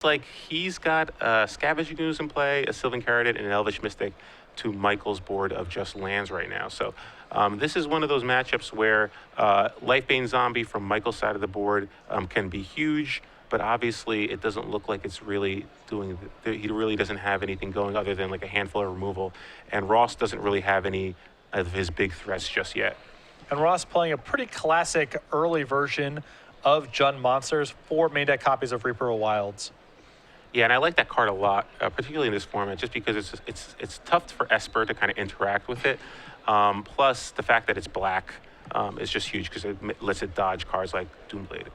like he's got Scavenging Ooze in play, a Sylvan Caryatid, and an Elvish Mystic to Michael's board of just lands right now. So this is one of those matchups where Lifebane Zombie from Michael's side of the board can be huge, but obviously it doesn't look like it's really doing, he really doesn't have anything going other than like a handful of removal, and Ross doesn't really have any of his big threats just yet. And Ross playing a pretty classic early version of Jund Monsters, 4 main deck copies of Reaper of Wilds. Yeah, and I like that card a lot, particularly in this format, just because it's tough for Esper to kind of interact with it. Plus, the fact that it's black is just huge because it lets it dodge cards like Doomblade.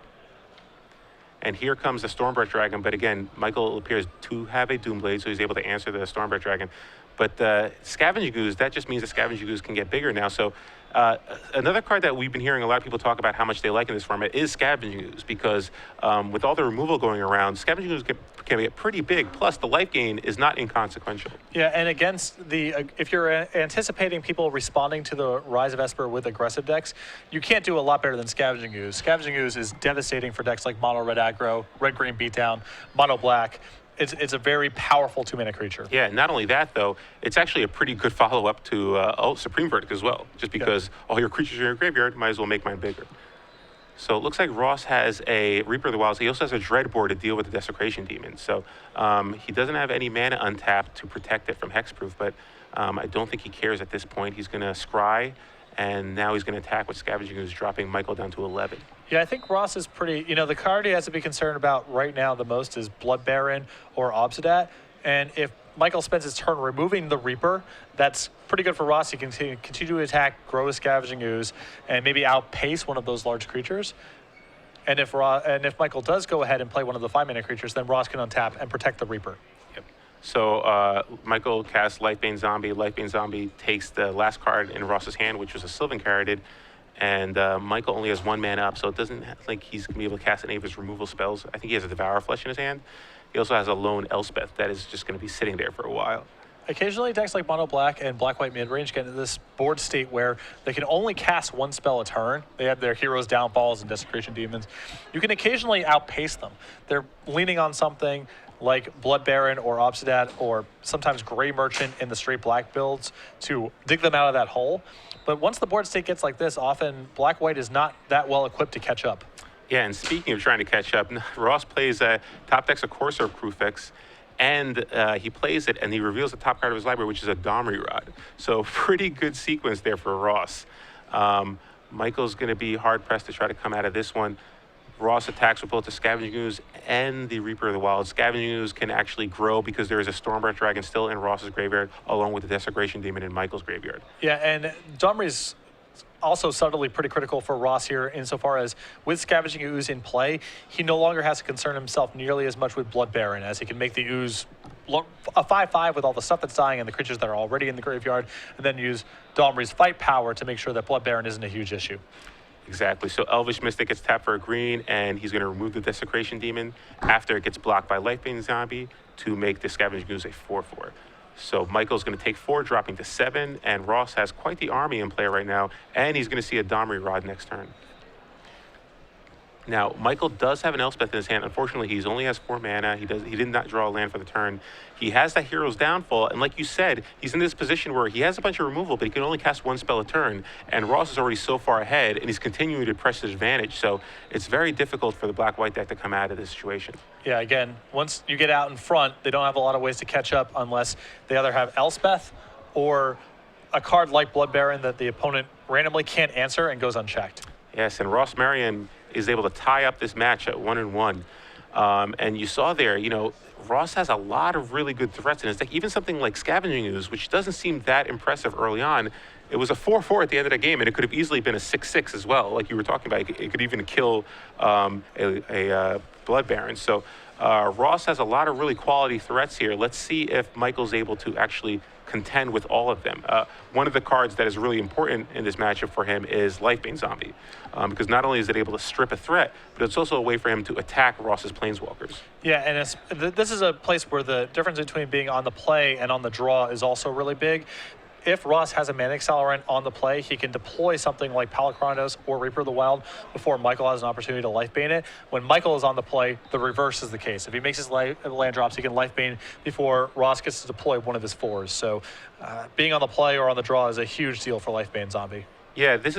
And here comes the Stormbreath Dragon, but again, Michael appears to have a Doomblade, so he's able to answer the Stormbreath Dragon. But Scavenging Ooze, that just means the Scavenging Ooze can get bigger now. So another card that we've been hearing a lot of people talk about how much they like in this format is Scavenging Ooze, because with all the removal going around, Scavenging Ooze can get pretty big. Plus, the life gain is not inconsequential. Yeah, and against the, if you're anticipating people responding to the Rise of Esper with aggressive decks, you can't do a lot better than Scavenging Ooze. Scavenging Ooze is devastating for decks like Mono Red Aggro, Red Green Beatdown, Mono Black. It's a very powerful 2-mana creature. Yeah, not only that, though, it's actually a pretty good follow-up to Supreme Verdict as well, just because all your creatures in your graveyard, might as well make mine bigger. So it looks like Ross has a Reaper of the Wilds. He also has a Dread board to deal with the Desecration Demon. So he doesn't have any mana untapped to protect it from Hexproof, but I don't think he cares at this point. He's going to Scry, and now he's going to attack with Scavenging Ooze, dropping Michael down to 11. Yeah, I think Ross is pretty, the card he has to be concerned about right now the most is Blood Baron or Obsidat. And if Michael spends his turn removing the Reaper, that's pretty good for Ross. He can continue to attack, grow his Scavenging Ooze, and maybe outpace one of those large creatures. And if Michael does go ahead and play one of the 5-mana creatures, then Ross can untap and protect the Reaper. Yep. So Michael casts Lifebane Zombie. Lifebane Zombie takes the last card in Ross's hand, which was a Sylvan Caryatid. And Michael only has 1 mana up, so it doesn't think he's going to be able to cast any of his removal spells. I think he has a Devour Flesh in his hand. He also has a lone Elspeth that is just going to be sitting there for a while. Occasionally, decks like Mono Black and Black White Midrange get into this board state where they can only cast 1 spell a turn. They have their Heroes Downfalls and Desecration Demons. You can occasionally outpace them. They're leaning on something like Blood Baron or Obsidat or sometimes Grey Merchant in the straight black builds to dig them out of that hole. But once the board state gets like this, often Black-White is not that well equipped to catch up. Yeah, and speaking of trying to catch up, Ross plays top decks of Corsair Crufix, and he plays it, and he reveals the top card of his library, which is a Domri Rod. So pretty good sequence there for Ross. Michael's going to be hard-pressed to try to come out of this one. Ross attacks with both the Scavenging Ooze and the Reaper of the Wild. Scavenging Ooze can actually grow because there is a Stormbreath Dragon still in Ross's graveyard, along with the Desecration Demon in Michael's graveyard. Yeah, and Domri's also subtly pretty critical for Ross here insofar as with Scavenging Ooze in play, he no longer has to concern himself nearly as much with Blood Baron, as he can make the Ooze a 5/5 with all the stuff that's dying and the creatures that are already in the graveyard, and then use Domri's fight power to make sure that Blood Baron isn't a huge issue. Exactly. So Elvish Mystic gets tapped for a green, and he's going to remove the Desecration Demon after it gets blocked by Lifebane Zombie to make the Scavenging Ooze a 4/4. So Michael's going to take 4, dropping to 7, and Ross has quite the army in play right now, and he's going to see a Domri Rod next turn. Now, Michael does have an Elspeth in his hand. Unfortunately, he only has 4 mana. He did not draw a land for the turn. He has that Hero's Downfall, and like you said, he's in this position where he has a bunch of removal, but he can only cast 1 spell a turn, and Ross is already so far ahead, and he's continuing to press his advantage, so it's very difficult for the Black-White deck to come out of this situation. Yeah, again, once you get out in front, they don't have a lot of ways to catch up unless they either have Elspeth or a card like Blood Baron that the opponent randomly can't answer and goes unchecked. Yes, and Ross Merriam is able to tie up this match at 1-1. And you saw there, Ross has a lot of really good threats in his deck. Even something like Scavenging Ooze, which doesn't seem that impressive early on. It was a 4/4 at the end of the game, and it could have easily been a 6/6 as well, like you were talking about. It could even kill a Blood Baron. So Ross has a lot of really quality threats here. Let's see if Michael's able to actually contend with all of them. One of the cards that is really important in this matchup for him is Lifebane Zombie, because not only is it able to strip a threat, but it's also a way for him to attack Ross's Planeswalkers. Yeah, and this is a place where the difference between being on the play and on the draw is also really big. if Ross has a Mana Accelerant on the play, he can deploy something like Palakrandos or Reaper of the Wild before Michael has an opportunity to life bane it. When Michael is on the play, the reverse is the case. If he makes his land drops, he can life bane before Ross gets to deploy one of his 4s. So being on the play or on the draw is a huge deal for life bane Zombie. Yeah, this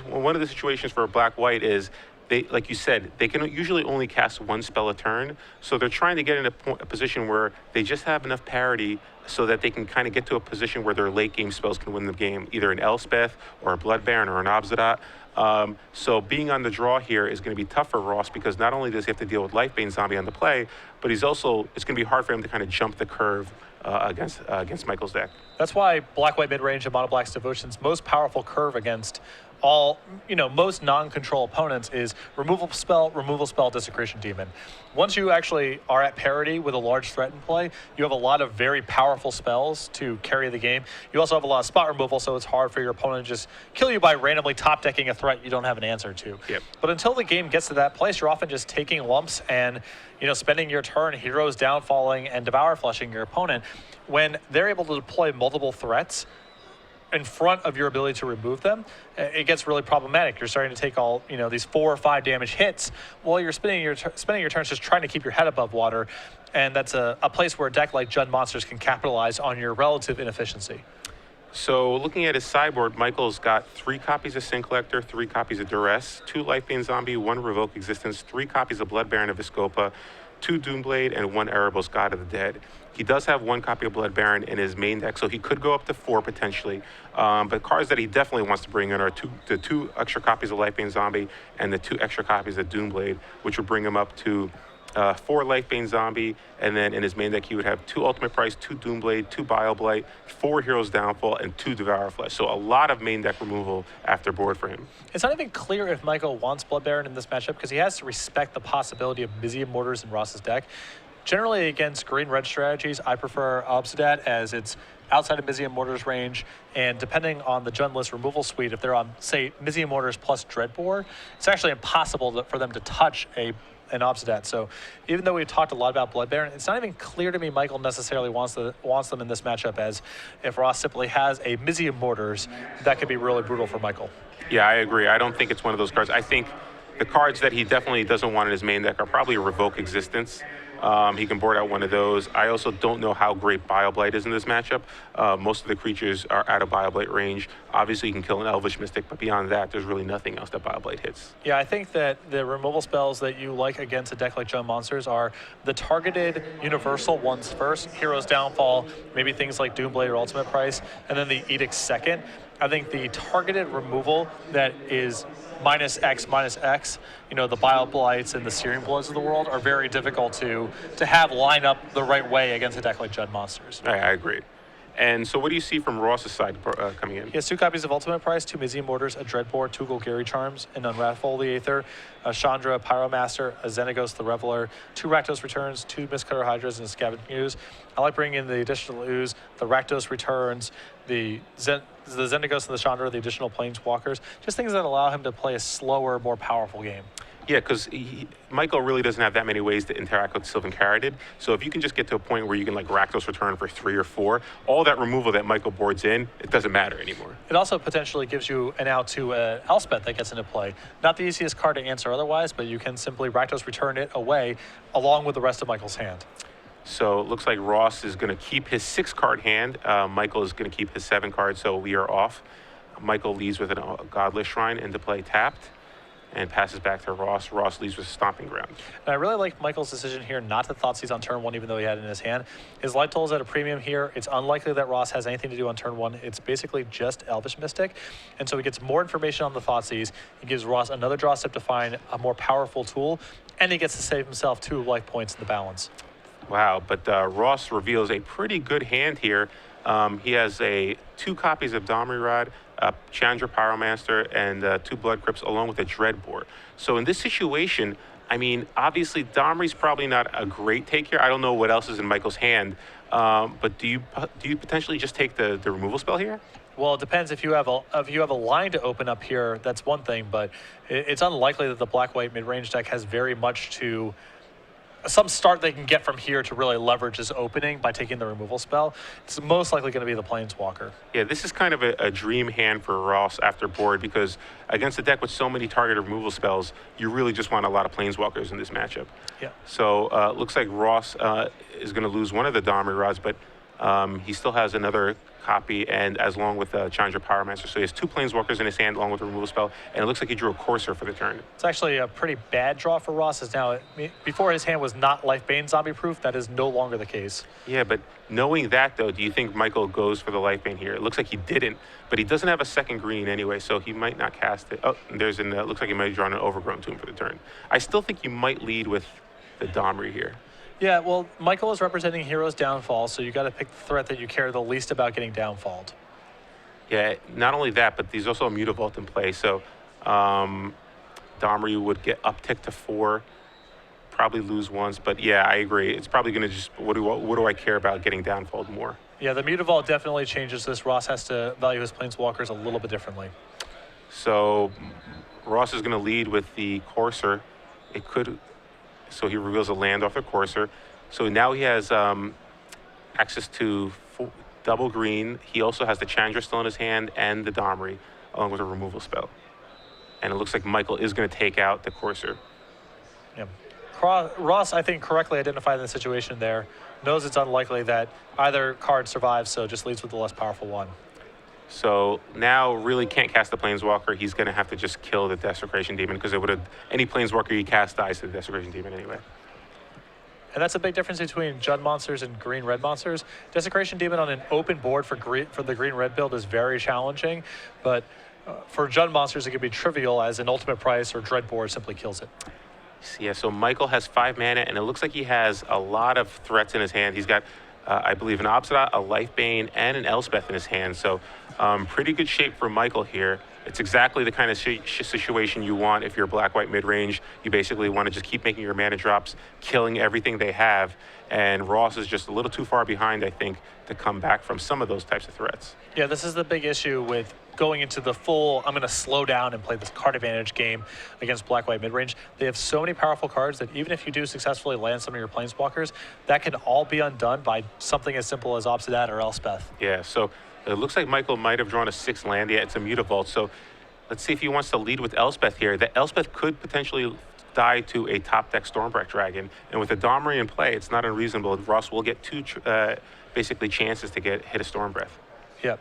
one of the situations for black-white is they, like you said, they can usually only cast one spell a turn, so they're trying to get in a position where they just have enough parity so that they can kind of get to a position where their late game spells can win the game, either an Elspeth or a Blood Baron or an Obzedat. So being on the draw here is going to be tough for Ross because not only does he have to deal with Lifebane Zombie on the play, but it's going to be hard for him to kind of jump the curve against Michael's deck. That's why black-white mid-range and Mono Black's Devotion's most powerful curve against most non-control opponents is removal spell, Desecration Demon. Once you actually are at parity with a large threat in play, you have a lot of very powerful spells to carry the game. You also have a lot of spot removal, so it's hard for your opponent to just kill you by randomly top-decking a threat you don't have an answer to. Yep. But until the game gets to that place, you're often just taking lumps and spending your turn heroes downfalling and devour flushing your opponent. When they're able to deploy multiple threats in front of your ability to remove them, it gets really problematic. You're starting to take all these 4 or 5 damage hits while you're spending your turns just trying to keep your head above water, and that's a place where a deck like Jund Monsters can capitalize on your relative inefficiency. So looking at his sideboard, Michael's got 3 copies of Sin Collector, 3 copies of Duress, 2 Lifebane Zombie, 1 Revoke Existence, 3 copies of Blood Baron of Viscopa, 2 Doomblade, and 1 Erebos God of the Dead. He does have 1 copy of Blood Baron in his main deck, so he could go up to 4 potentially. But cards that he definitely wants to bring in are the 2 extra copies of Lifebane Zombie and the 2 extra copies of Doomblade, which would bring him up to 4 Lifebane Zombie, and then in his main deck he would have 2 Ultimate Price, 2 Doomblade, 2 Bile-Blight, 4 Heroes Downfall, and 2 Devour Flesh. So a lot of main deck removal after board for him. It's not even clear if Michael wants Blood Baron in this matchup because he has to respect the possibility of Mizzium Mortars in Ross's deck. Generally against green-red strategies, I prefer Obzedat as it's outside of Mizzium Mortars range, and depending on the Jund list removal suite, if they're on, say, Mizzium Mortars plus Dreadbore, it's actually impossible for them to touch an Obzedat. So even though we've talked a lot about Blood Baron, it's not even clear to me Michael necessarily wants them in this matchup, as if Ross simply has a Mizzium Mortars, that could be really brutal for Michael. Yeah, I agree. I don't think it's one of those cards. I think the cards that he definitely doesn't want in his main deck are probably a Revoke Existence. He can board out one of those. I also don't know how great Bile-Blight is in this matchup. Most of the creatures are out of Bile-Blight range. Obviously, you can kill an Elvish Mystic, but beyond that, there's really nothing else that Bile-Blight hits. Yeah, I think that the removal spells that you like against a deck like Jund Monsters are the targeted universal ones first, Heroes Downfall, maybe things like Doomblade or Ultimate Price, and then the Edict second. I think the targeted removal that is -X, the Bile-Blights and the Searing Bloods of the world are very difficult to have line up the right way against a deck like Jund Monsters. I agree. And so what do you see from Ross's side coming in? He has 2 copies of Ultimate Price, 2 Mizzium Mortars, a Dreadbore, 2 Golgari Charms, an Unwrathful the Aether, a Chandra Pyromaster, a Xenagos the Reveler, 2 Rakdos Returns, 2 Mistcutter Hydras, and a Scavenging Ooze. I like bringing in the additional Ooze, the Rakdos Returns, the Xenagos and the Chandra, the additional Planeswalkers, just things that allow him to play a slower, more powerful game. Yeah, because Michael really doesn't have that many ways to interact with Sylvan Caryatid. So if you can just get to a point where you can Rakdos Return for 3 or 4, all that removal that Michael boards in, it doesn't matter anymore. It also potentially gives you an out to Elspeth that gets into play. Not the easiest card to answer otherwise, but you can simply Rakdos Return it away along with the rest of Michael's hand. So it looks like Ross is going to keep his 6-card hand. Michael is going to keep his 7 cards, so we are off. Michael leaves with a Godless Shrine into play tapped and passes back to Ross. Ross leaves with Stomping Ground. And I really like Michael's decision here not to Thoughtseize on turn 1, even though he had it in his hand. His Light Toll is at a premium here. It's unlikely that Ross has anything to do on turn 1. It's basically just Elvish Mystic. And so he gets more information on the Thoughtseize. He gives Ross another draw step to find a more powerful tool, and he gets to save himself 2 life points in the balance. Wow, but Ross reveals a pretty good hand here. He has 2 copies of Domri Rod, Chandra Pyromaster, and 2 Blood Crypts, along with a Dreadbore. So in this situation, I mean, obviously Domri's probably not a great take here. I don't know what else is in Michael's hand, but do you potentially just take the removal spell here? Well, it depends. If you have a line to open up here, that's one thing, but it's unlikely that the black-white mid-range deck has very much to some start they can get from here to really leverage his opening by taking the removal spell. It's most likely going to be the Planeswalker. Yeah, this is kind of a dream hand for Ross after board because against a deck with so many targeted removal spells, you really just want a lot of Planeswalkers in this matchup. Yeah. So looks like Ross is going to lose one of the Domri rods, but he still has another copy, and as long with Chandra Powermaster. So he has 2 Planeswalkers in his hand along with a removal spell, and it looks like he drew a Courser for the turn. It's actually a pretty bad draw for Ross. As now, before his hand was not Lifebane zombie proof, that is no longer the case. Yeah, but knowing that though, do you think Michael goes for the Lifebane here? It looks like he didn't, but he doesn't have a second green anyway, so he might not cast it. Oh, there's looks like he might have drawn an Overgrown Tomb for the turn. I still think you might lead with the Domri here. Yeah, well, Michael is representing Hero's Downfall, so you got to pick the threat that you care the least about getting downfalled. Yeah, not only that, but there's also a Mutavault in play, so Domri would get uptick to 4, probably lose once, but yeah, I agree. It's probably going to just, what do I care about getting downfalled more? Yeah, the Mutavault definitely changes this. Ross has to value his Planeswalkers a little bit differently. So Ross is going to lead with the Courser. It could... So he reveals a land off the Courser. So now he has access to double green. He also has the Chandra still in his hand and the Domri, along with a removal spell. And it looks like Michael is going to take out the Courser. Yeah. Ross, I think, correctly identified the situation there, knows it's unlikely that either card survives, so just leads with the less powerful one. So now really can't cast the Planeswalker. He's going to have to just kill the Desecration Demon because it would have any Planeswalker he cast dies to the Desecration Demon anyway. And that's a big difference between Jund monsters and green-red monsters. Desecration Demon on an open board for the green-red build is very challenging, but for Jund monsters it could be trivial as an ultimate price or dread board simply kills it. Yeah, so Michael has 5 mana, and it looks like he has a lot of threats in his hand. He's got, I believe, an Obsidian, a Lifebane, and an Elspeth in his hand. So pretty good shape for Michael here. It's exactly the kind of situation you want if you're black-white mid-range. You basically want to just keep making your mana drops, killing everything they have. And Ross is just a little too far behind, I think, to come back from some of those types of threats. Yeah, this is the big issue with going into the full, I'm going to slow down and play this card advantage game against black-white mid-range. They have so many powerful cards that even if you do successfully land some of your Planeswalkers, that can all be undone by something as simple as Obsidian or Elspeth. Yeah, so it looks like Michael might have drawn a 6th land. Yeah, it's a Mutavault. So let's see if he wants to lead with Elspeth here. The Elspeth could potentially die to a top deck Stormbreath Dragon. And with the Domri in play, it's not unreasonable. Ross will get 2 basically chances to hit a Stormbreath. Yep.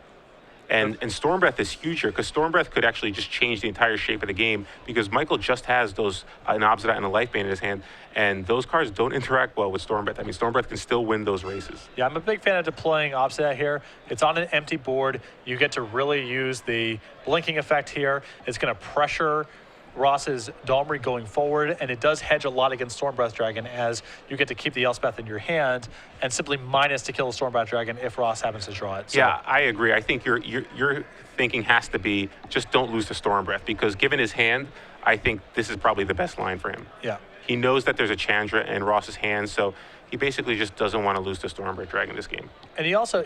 And Stormbreath is huge here because Stormbreath could actually just change the entire shape of the game because Michael just has those an Obsidian and a Lifebane in his hand, and those cards don't interact well with Stormbreath. I mean, Stormbreath can still win those races. Yeah, I'm a big fan of deploying Obsidian here. It's on an empty board. You get to really use the blinking effect here. It's going to pressure Ross's Domri going forward, and it does hedge a lot against Stormbreath Dragon as you get to keep the Elspeth in your hand and simply minus to kill the Stormbreath Dragon if Ross happens to draw it. So, yeah, I agree. I think your thinking has to be just don't lose to Stormbreath because given his hand, I think this is probably the best line for him. Yeah. He knows that there's a Chandra in Ross's hand, so he basically just doesn't want to lose to Stormbreath Dragon this game. And he also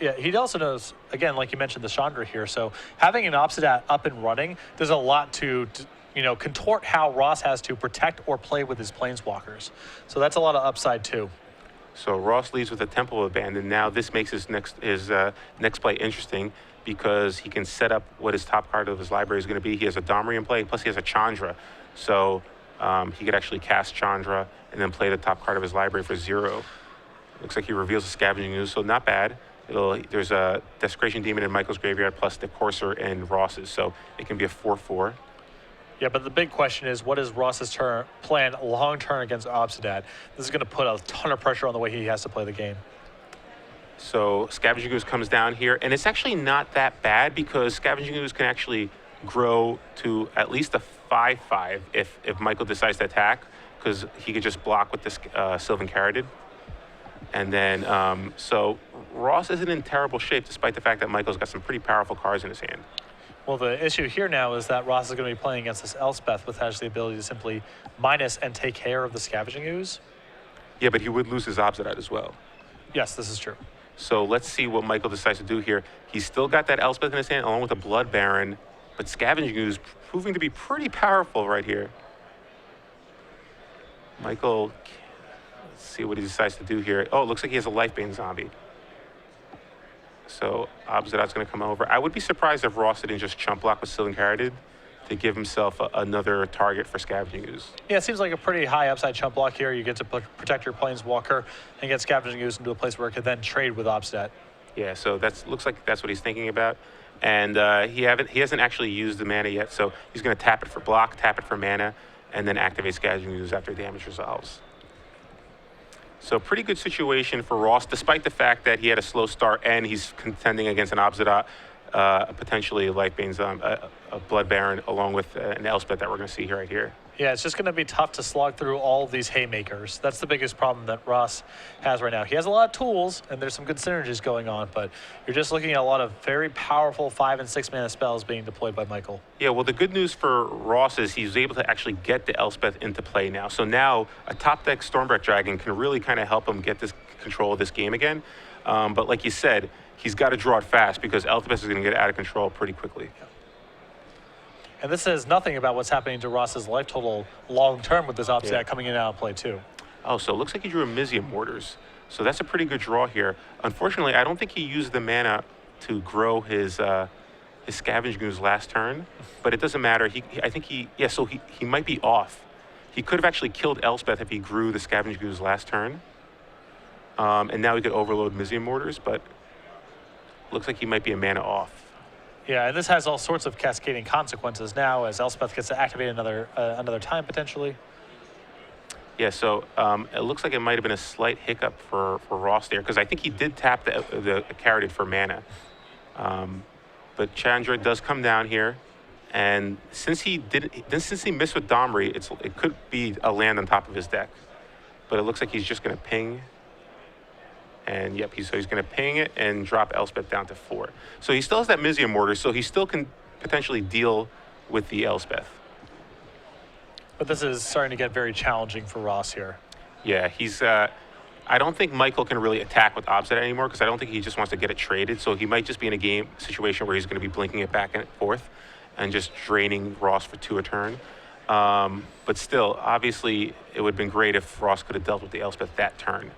knows, again, like you mentioned, the Chandra here. So having an Obsidian up and running does a lot to contort how Ross has to protect or play with his Planeswalkers. So that's a lot of upside too. So Ross leads with a Temple of Abandon. Now this makes his next play interesting because he can set up what his top card of his library is going to be. He has a Domri in play, plus he has a Chandra. So he could actually cast Chandra and then play the top card of his library for 0. Looks like he reveals a Scavenging Ooze, so not bad. There's a Desecration Demon in Michael's graveyard plus the Courser in Ross's, so it can be a 4/4. Yeah, but the big question is, what is Ross's plan long term against Obsidian? This is going to put a ton of pressure on the way he has to play the game. So Scavenging Ooze comes down here, and it's actually not that bad because Scavenging Ooze can actually grow to at least a 5/5 if Michael decides to attack, because he could just block with this Sylvan Caryatid. And then, so Ross isn't in terrible shape despite the fact that Michael's got some pretty powerful cards in his hand. Well, the issue here now is that Ross is going to be playing against this Elspeth, which has the ability to simply minus and take care of the Scavenging Ooze. Yeah, but he would lose his Obsidian as well. Yes, this is true. So let's see what Michael decides to do here. He's still got that Elspeth in his hand along with a Blood Baron, but Scavenging Ooze proving to be pretty powerful right here. Michael, Let's see what he decides to do here. Oh, it looks like he has a Lifebane zombie. So Obsidat's going to come over. I would be surprised if Ross didn't just chump block with Sylvan Caradid to give himself another target for Scavenging Ooze. Yeah, it seems like a pretty high upside chump block here. You get to protect your Planeswalker and get Scavenging Ooze into a place where it could then trade with Obsidat. Yeah, so looks like that's what he's thinking about. And he hasn't actually used the mana yet, so he's going to tap it for block, tap it for mana, and then activate Scavenging Ooze after damage resolves. So pretty good situation for Ross, despite the fact that he had a slow start and he's contending against an Obsidat, potentially a Lifebane, a Blood Baron, along with an Elspeth that we're going to see right here. Yeah, it's just going to be tough to slog through all of these haymakers. That's the biggest problem that Ross has right now. He has a lot of tools, and there's some good synergies going on, but you're just looking at a lot of very powerful 5 and 6 mana spells being deployed by Michael. Yeah, well, the good news for Ross is he's able to actually get the Elspeth into play now. So now a top deck Stormbreath Dragon can really kind of help him get this control of this game again. But like you said, he's got to draw it fast because Elspeth is going to get out of control pretty quickly. Yeah. And this says nothing about what's happening to Ross's life total long-term with this Obsidat coming in and out of play, too. Oh, so it looks like he drew a Mizzium Mortars. So that's a pretty good draw here. Unfortunately, I don't think he used the mana to grow his Scavenging Ooze last turn, but it doesn't matter. So he might be off. He could have actually killed Elspeth if he grew the Scavenging Ooze last turn. And now he could overload Mizzium Mortars, but looks like he might be a mana off. Yeah, and this has all sorts of cascading consequences now as Elspeth gets to activate another time potentially. Yeah, so it looks like it might have been a slight hiccup for Ross there because I think he did tap the Caradid for mana. But Chandra does come down here, and since he missed with Domri, it could be a land on top of his deck. But it looks like he's just going to ping. And yep, he's going to ping it and drop Elspeth down to 4. So he still has that Mizzium Mortar, so he still can potentially deal with the Elspeth. But this is starting to get very challenging for Ross here. Yeah, he's. I don't think Michael can really attack with Obsidat anymore because I don't think he just wants to get it traded. So he might just be in a game situation where he's going to be blinking it back and forth and just draining Ross for 2 a turn. But still, obviously, it would have been great if Ross could have dealt with the Elspeth that turn.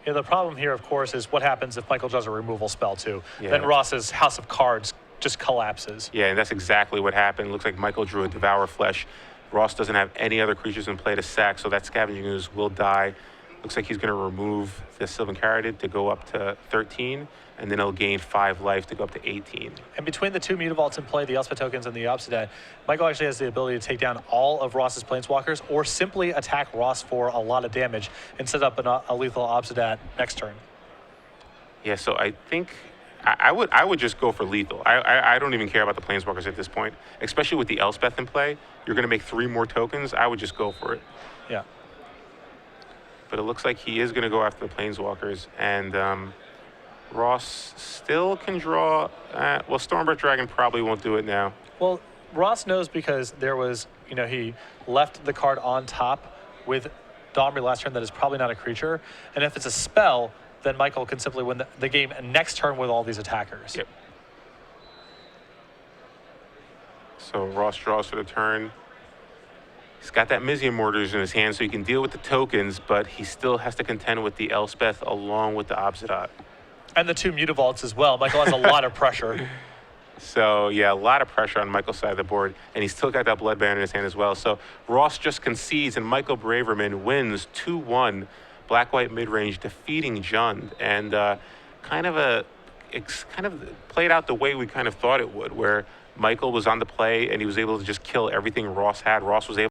Yeah, the problem here, of course, is what happens if Michael does a removal spell, too. Yeah. Then Ross's House of Cards just collapses. Yeah, and that's exactly what happened. Looks like Michael drew a Devour Flesh. Ross doesn't have any other creatures in play to sack, so that Scavenging Ooze will die. Looks like he's going to remove the Sylvan Caradid to go up to 13, and then he'll gain 5 life to go up to 18. And between the 2 Mutavaults in play, the Elspeth tokens and the Obsidat, Michael actually has the ability to take down all of Ross's Planeswalkers or simply attack Ross for a lot of damage and set up a lethal Obsidat next turn. Yeah, so I think I would just go for lethal. I don't even care about the Planeswalkers at this point, especially with the Elspeth in play. You're going to make 3 more tokens. I would just go for it. Yeah. But it looks like he is going to go after the Planeswalkers, and Ross still can draw. Well, Stormbreath Dragon probably won't do it now. Well, Ross knows because there was, he left the card on top with Domri last turn that is probably not a creature, and if it's a spell, then Michael can simply win the game next turn with all these attackers. Yep. So Ross draws for the turn. He's got that Mizzium Mortars in his hand, so he can deal with the tokens, but he still has to contend with the Elspeth along with the Obsidat. And the 2 Mutavaults as well. Michael has a lot of pressure. So, yeah, a lot of pressure on Michael's side of the board, and he's still got that Blood Baron in his hand as well. So Ross just concedes, and Michael Braverman wins 2-1 Black-White mid-range, defeating Jund. And it's kind of played out the way we kind of thought it would, where Michael was on the play, and he was able to just kill everything Ross had. Ross was able